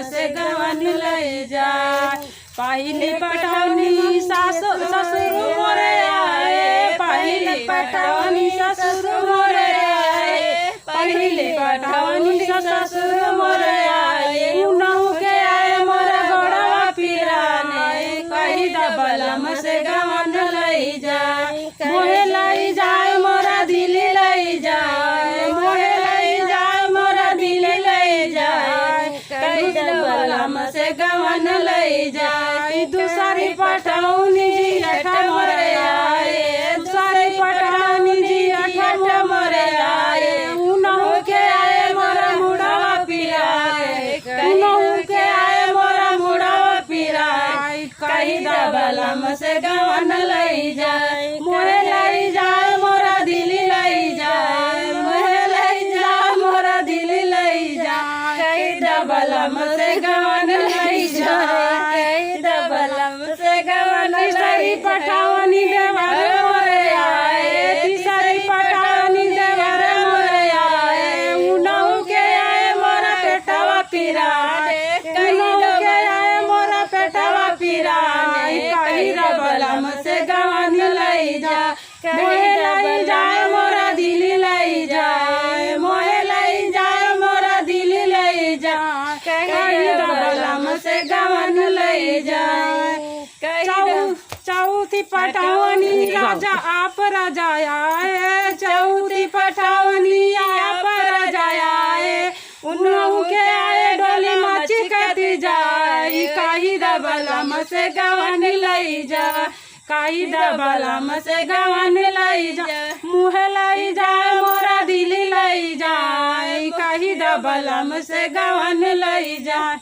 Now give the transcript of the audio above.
से गवन लई जाए। पहली पटौनी ससुर मोरे आए, पहली पटौनी ससुर मोरे आए, पहली पटौनी ससुर मोरे आए। उनहु के आए मोरा गोड़वा पिराने, कही दबलम से गवन लई जाए। मोहे लई जाए मोरा दिल्ली लई जाए, मोहे लई जाए मोरा दिल्ली लई जाए, कही दबलम से गवन लई जाए। दूसरी पटौनी जी अठा मोरे आए, दूसरी पटौनी जी अठा मोरे आए। उनहु के आए मोरा मुड़वा पिराए, उनहु के आए मोरा मुड़वा पिराए, कही दबलम से गवन लई जाए। मोहे लई जाए मोरा दिल्ली लई जाए, मोहे लई जाए मोरा दिल्ली लई जाए, कही दबलम से गवन लई जाए, कही दबलम से गवन। तीसरी पटौनी देवर मोरे आए, तीसरी पटौनी देवर मोरे आए। उनहु के आए मोरा पेटवा पिराए, उनहु के आए मोरा पेटवा पिराए, कही दबलम से गवन लई जाए। मोहे लई जाए मोरा दिल्ली लई जाए, मोहे लई जाए मोरा दिल्ली लई जाए, कही दबलम से गवन लई जाए। चौथी पटौनी राजा आप राजा आए, चौथी पटौनी आप राजा आए। उनहु के आए डोली मची कती जाए, कही दबलम से गवन लई जाए, कही दबलम से गवन लई जाए। मुँह लई जाए मोरा दिल्ली लई जाए, कही दबलम से गवन लई जाए।